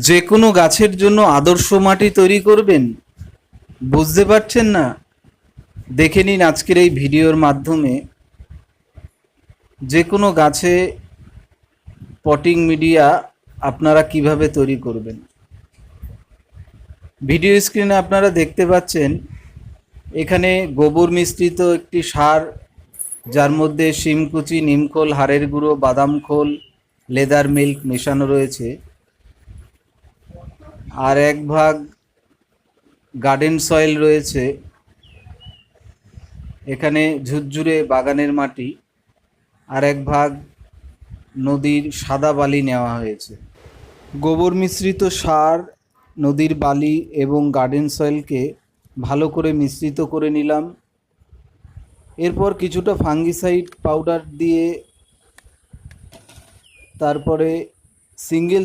যে কোনো গাছের জন্য আদর্শ মাটি তৈরি করবেন, বুঝতে পারছেন না? দেখে নিন আজকের এই ভিডিওর মাধ্যমে যে কোনো গাছে পটিং মিডিয়া আপনারা কিভাবে তৈরি করবেন। ভিডিও স্ক্রিনে আপনারা দেখতে পাচ্ছেন এখানে গোবর মিশ্রিত একটি সার, যার মধ্যে শিমকুচি, নিমখোল, হাড়ের গুঁড়ো, বাদাম খোল, লেদার মিল্ক মেশানো রয়েছে। আর এক ভাগ গার্ডেন সয়েল রয়েছে। এখানে ঝুরঝুরে বাগানের মাটি, আর এক ভাগ নদীর সাদা বালি নেওয়া হয়েছে। গোবর মিশ্রিত সার, নদীর বালি এবং গার্ডেন সয়েলকে ভালো করে মিশ্রিত করে নিলাম। এরপর কিছুটা ফাঙ্গিসাইড পাউডার দিয়ে তারপরে সিঙ্গেল